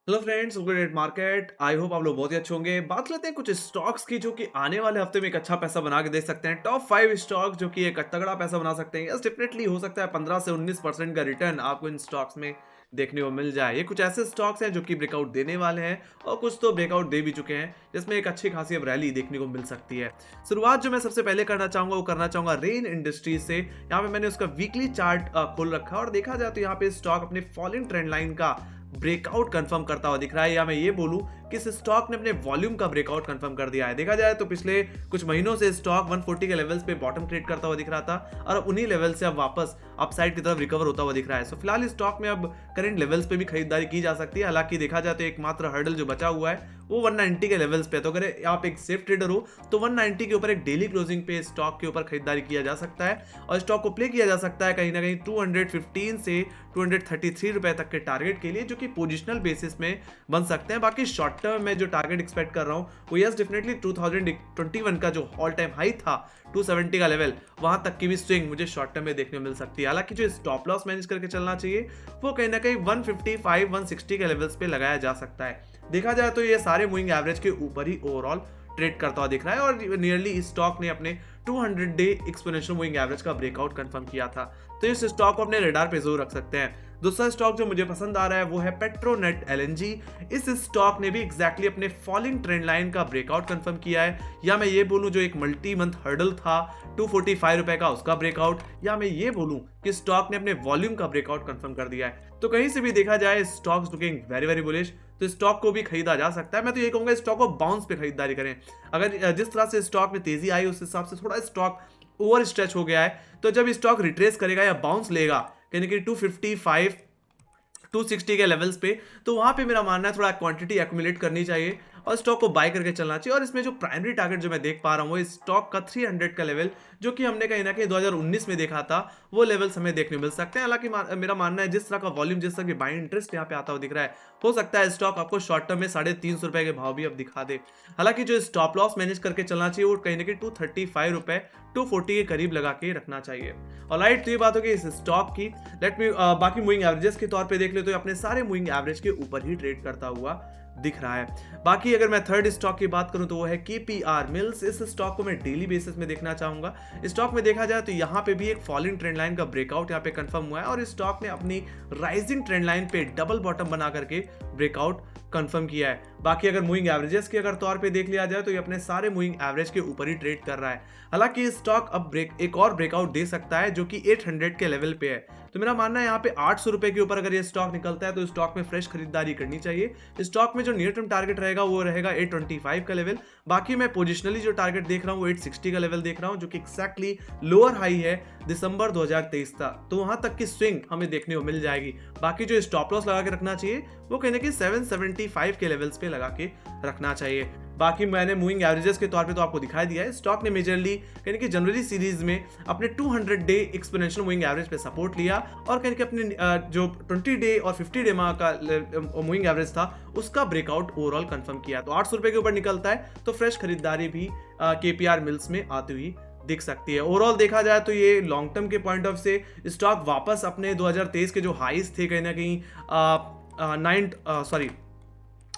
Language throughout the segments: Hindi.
Hello friends, good market. I hope आप लोग बहुत ही अच्छे होंगे। बात करते हैं कुछ स्टॉक्स की जो कि आने वाले हफ्ते में एक अच्छा पैसा बना के दे सकते हैं। टॉप 5 स्टॉक जो कि एक तगड़ा पैसा बना सकते हैं। यस, डेफिनेटली हो सकता है 15 से 19% का रिटर्न आपको इन स्टॉक्स में देखने को मिल जाए। ये कुछ ऐसे स्टॉक्स हैं जो कि ब्रेकआउट देने वाले हैं और कुछ तो ब्रेकआउट दे भी चुके हैं, जिसमें एक अच्छी खासी अब रैली देखने को मिल सकती है। शुरुआत जो मैं सबसे पहले करना चाहूंगा वो करना चाहूंगा रेन इंडस्ट्रीज से। यहाँ पे मैंने उसका वीकली चार्ट खोल रखा है और देखा जाए तो यहाँ पे स्टॉक अपने फॉलिंग ट्रेंड लाइन का ब्रेकआउट कंफर्म करता हुआ दिख रहा है, या मैं ये बोलूं कि इस स्टॉक ने अपने वॉल्यूम का ब्रेकआउट कंफर्म कर दिया है। देखा जाए तो पिछले कुछ महीनों से स्टॉक 140 के लेवल्स पे बॉटम क्रिएट करता हुआ दिख रहा था और अब उन्हीं लेवल से अब वापस अपसाइड की तरफ रिकवर होता हुआ दिख रहा है। सो फिलहाल इस स्टॉक में अब करंट लेवल्स पे भी खरीदारी की जा सकती है। हालांकि देखा जाए तो एकमात्र हर्डल जो बचा हुआ है वो 190 के लेवल्स पे। तो अगर आप एक सेफ ट्रेडर हो तो 190 के ऊपर एक डेली क्लोजिंग पे स्टॉक के ऊपर खरीदारी किया जा सकता है और स्टॉक को प्ले किया जा सकता है कहीं ना कहीं 215 से 233 रुपए तक के टारगेट के लिए, जो कि पोजिशनल बेसिस में बन सकते हैं। बाकी शॉर्ट टर्म में जो टारगेट एक्सपेक्ट कर रहा हूं वो यस डेफिनेटली 2021 का जो ऑल टाइम हाई था 270 का लेवल, वहां तक की भी स्विंग मुझे शॉर्ट टर्म में देखने को मिल सकती है। हालांकि जो स्टॉप लॉस मैनेज करके चलना चाहिए वो कहीं ना कहीं 155 160 के लेवल्स पे लगाया जा सकता है। देखा जाए तो ये सारे मूविंग एवरेज के ऊपर ही ओवरऑल ट्रेड करता हुआ दिख रहा है और नियरली इस स्टॉक ने अपने 200 डे एक्सपोनेंशियल मूविंग एवरेज का ब्रेकआउट कंफर्म किया था। तो इस स्टॉक को अपने रडार पे जरूर रख सकते हैं। दूसरा स्टॉक जो मुझे पसंद आ रहा है वो है पेट्रोनेट एलएनजी। इस स्टॉक ने भी एग्जैक्टली अपने फॉलिंग ट्रेंड लाइन का ब्रेकआउट कंफर्म किया है, या मैं ये बोलूं जो एक मल्टी मंथ हर्डल था 245 रुपए का, उसका ब्रेकआउट, या मैं ये बोलूं कि स्टॉक ने अपने वॉल्यूम का ब्रेकआउट कंफर्म कर दिया है। तो कहीं से भी देखा जाए stocks looking very very bullish, तो स्टॉक को भी खरीदा जा सकता है। मैं तो ये कहूंगा स्टॉक को बाउंस पे खरीदारी करें। अगर जिस तरह से स्टॉक में तेजी आई उस हिसाब से थोड़ा स्टॉक ओवर स्ट्रेच हो गया है, तो जब स्टॉक रिट्रेस करेगा या बाउंस लेगा यानी कि 255 260 के लेवल्स पे, तो वहां पे मेरा मानना है थोड़ा क्वांटिटी एक्यूमुलेट करनी चाहिए और स्टॉक को बाय करके चलना चाहिए। और इसमें जो प्राइमरी टारगेट जो मैं देख पा रहा हूँ वो स्टॉक का 300 का लेवल, जो कि हमने कहीं ना कहीं 2019 में देखा था, वो लेवल्स हमें देखने मिल सकते हैं। हालांकि मेरा मानना है जिस तरह का वॉल्यूम, जिस तरह की बाइंग इंटरेस्ट यहाँ पे आता हुआ दिख रहा है, हो सकता है स्टॉक आपको शॉर्ट टर्म में 350 रुपए के भाव भी अब दिखा दे। हालांकि जो स्टॉप लॉस मैनेज करके चलना चाहिए वो कहीं ना कहीं 235 रुपए 240 के करीब लगा के रखना चाहिए। और राइट, तो ये बात होगी इस स्टॉक की। लेट मी बाकी मूविंग एवरेजेस के तौर पे देख ले तो अपने सारे मूविंग एवरेज के ऊपर ही ट्रेड करता हुआ दिख रहा है। बाकी अगर मैं थर्ड स्टॉक की बात करूं तो वो है केपीआर मिल्स। इस स्टॉक को मैं डेली बेसिस में देखना चाहूंगा। स्टॉक में देखा जाए तो यहाँ पे भी एक फॉलिंग ट्रेंड लाइन का ब्रेकआउट यहाँ पे कंफर्म हुआ है और स्टॉक ने अपनी राइजिंग ट्रेंड लाइन पे डबल बॉटम बना करके ब्रेकआउट कंफर्म किया है। बाकी अगर मूविंग एवरेजेस के अगर तौर पे देख लिया जाए तो ये अपने सारे मूविंग एवरेज के ऊपर ही ट्रेड कर रहा है। हालांकि स्टॉक अब एक और ब्रेकआउट दे सकता है जो कि 800 के लेवल पे है। तो मेरा मानना है यहाँ पे 800 रुपए के ऊपर अगर ये स्टॉक निकलता है तो स्टॉक में फ्रेश खरीदारी करनी चाहिए। स्टॉक में जो नियर टर्म टारगेट रहेगा वो रहेगा 825 का लेवल। बाकी मैं पोजिशनली जो टारगेट देख रहा हूँ वो 860 का लेवल देख रहा हूँ, जो कि एक्जैक्टली लोअर हाई है दिसंबर 2023 था। तो वहां तक की स्विंग हमें देखने को मिल जाएगी। बाकी जो स्टॉप लॉस लगा के रखना चाहिए वो कहने की 775 के लेवल्स पे लगा के रखना चाहिए। बाकी मैंने मूविंग एवरेजेस के तौर पे तो आपको दिखाई दिया है। स्टॉक ने मेजरली कहने की जनवरी सीरीज में अपने 200 डे एक्सपोनेंशियल मूविंग एवरेज पे सपोर्ट लिया और कहने के अपने जो 20 डे और 50 डे माह का मूविंग एवरेज था उसका ब्रेकआउट ओवरऑल कंफर्म किया। तो 800 रुपए के ऊपर निकलता है तो फ्रेश खरीदारी भी केपीआर मिल्स में आती हुई दिख सकती है। ओवरऑल देखा जाए तो ये लॉन्ग टर्म के पॉइंट ऑफ से स्टॉक वापस अपने 2023 के जो हाईज थे कहीं ना कहीं 926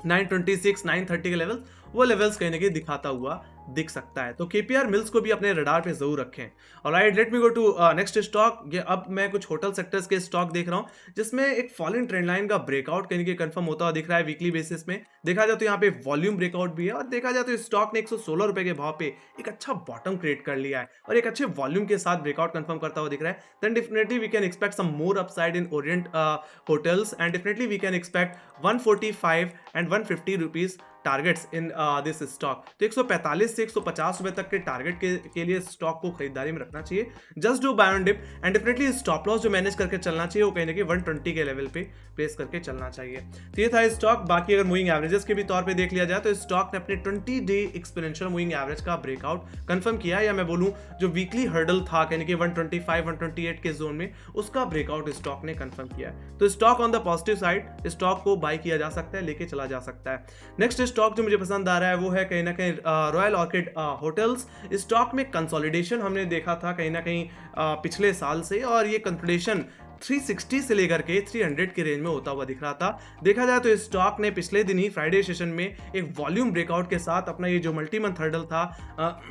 930 के लेवल, वो लेवल्स कहीं ना कहीं दिखाता हुआ दिख सकता है। तो केपीआर मिल्स को भी अपने रडार पे जरूर रखें। Alright, let me go to next stock. ये अब मैं कुछ होटल सेक्टर्स के स्टॉक देख रहा हूं जिसमें एक फॉलिंग ट्रेंड लाइन का ब्रेकआउट कहीं कंफर्म होता हुआ दिख रहा है वीकली बेसिस में। देखा जाए तो यहाँ पे वॉल्यूम ब्रेकआउट भी है और देखा जाए तो स्टॉक ने 116 रुपए के भाव पे एक अच्छा बॉटम क्रिएट कर लिया है और एक अच्छे वॉल्यूम के साथ ब्रेकआउट कंफर्म करता हुआ दिख रहा है। Then definitely we can expect some more upside in Orient hotels and definitely we can expect 145 and 150 rupees targets in this stock. तो 145 से 150 रुपए तक के टारगेट के लिए स्टॉक को खरीदारी में रखना चाहिए। Just do buy on dip and definitely stop loss जो मैनेज करके चलना चाहिए वो कहीं ना कहीं 120 के लेवल पे प्लेस करके चलना चाहिए। तो ये था स्टॉक। बाकी अगर मूविंग एवरेजेस के भी तौर पे देख लिया जाए तो स्टॉक ने अपने 20 डे एक्सपोनेंशियल मूविंग एवरेज का ब्रेकआउट कंफर्म किया, या मैं बोलूं जो वीकली हर्डल था यानी कि 125 128 के जोन में, उसका ब्रेकआउट स्टॉक ने कंफर्म किया। तो stock on the positive side, stock को बाय किया जा सकता है, लेके चला जा सकता है। नेक्स्ट स्टॉक जो मुझे पसंद आ रहा है वो है कहीं ना कहीं रॉयल ऑर्किड होटल्स। स्टॉक में कंसोलिडेशन हमने देखा था कहीं ना कहीं पिछले साल से, और ये कंसोलिडेशन 360 से लेकर के 300 के रेंज में होता हुआ दिख रहा था। देखा जाए तो इस स्टॉक ने पिछले दिन ही फ्राइडे सेशन में एक वॉल्यूम ब्रेकआउट के साथ अपना ये जो मल्टी मंथ हर्डल था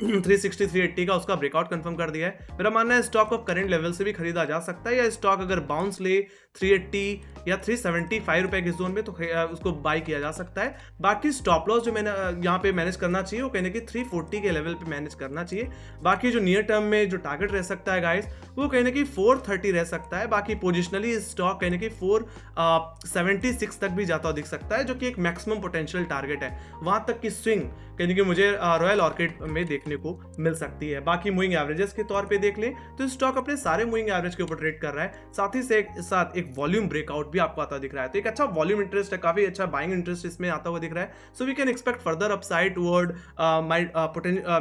360 380 का, उसका ब्रेकआउट कंफर्म कर दिया है। मेरा मानना है स्टॉक को करंट लेवल से भी खरीदा जा सकता है, या स्टॉक अगर बाउंस ले 380 या 375 रुपए के जोन में तो उसको बाय किया जा सकता है। बाकी स्टॉप लॉस जो मैंने यहाँ पे मैनेज करना चाहिए वो कहने की 340 के लेवल पे मैनेज करना चाहिए। बाकी जो नियर टर्म में जो टारगेट रह सकता है गाइस वो कहने की 430 रह सकता है। बाकी पोजिशनली स्टॉक कहने की 476 तक भी जाता दिख सकता है, जो कि एक मैक्सिमम पोटेंशियल टारगेट है। वहां तक की स्विंग कहने की मुझे रॉयल ऑर्किड में देखने को मिल सकती है। बाकी मूविंग एवरेजेस के तौर पे देख लें तो स्टॉक अपने सारे मूविंग एवरेज के ऊपर ट्रेड कर रहा है, साथ ही साथ एक वॉल्यूम ब्रेकआउट भी आपको आता दिख रहा है। तो एक अच्छा वॉल्यूम इंटरेस्ट है, काफी अच्छा बाइंग इंटरेस्ट इसमें आता हुआ दिख रहा है। So we can expect further upside toward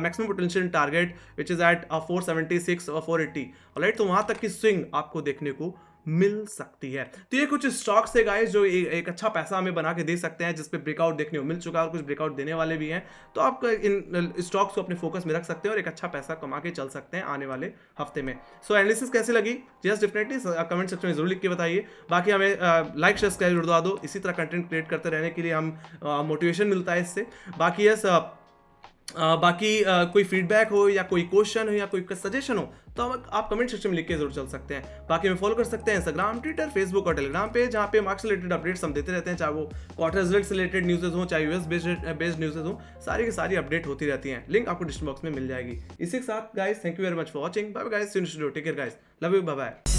maximum potential target which is at 476 और 480। ऑलराइट, तो वहां तक की स्विंग आपको देखने को मिल सकती है। तो ये कुछ स्टॉक्स है गाइस जो एक अच्छा पैसा हमें बना के दे सकते हैं, जिसपे ब्रेकआउट देखने को मिल चुका है और कुछ ब्रेकआउट देने वाले भी हैं। तो आप इन स्टॉक्स को अपने फोकस में रख सकते हैं और एक अच्छा पैसा कमा के चल सकते हैं आने वाले हफ्ते में। सो एनालिसिस कैसी लगी जस्ट डेफिनेटली कमेंट सेक्शन में जरूर लिख के बताइए। बाकी हमें लाइक शेयर सब्सक्राइब दबा दो, इसी तरह कंटेंट क्रिएट करते रहने के लिए हम मोटिवेशन मिलता है इससे। बाकी यस कोई फीडबैक हो या कोई क्वेश्चन हो या कोई सजेशन हो तो आप कमेंट सेक्शन में लिख के जरूर चल सकते हैं। बाकी हमें फॉलो कर सकते हैं इंस्टाग्राम, ट्विटर, फेसबुक और टेलीग्राम पे, जहाँ पे मार्क्स रिलेटेड अपडेट्स हम देते रहते हैं, चाहे वो क्वार्टर रिजल्ट से रिलेटेड न्यूज़ हो, चाहे यूएस बेस्ड न्यूज़ हो, सारी की सारी अपडेट होती रहती हैं। लिंक आपको डिस्क्रिप्शन बॉक्स में मिल जाएगी। इसी के साथ guys thank you very much for watching. Bye bye guys, take care guys, love you, bye bye.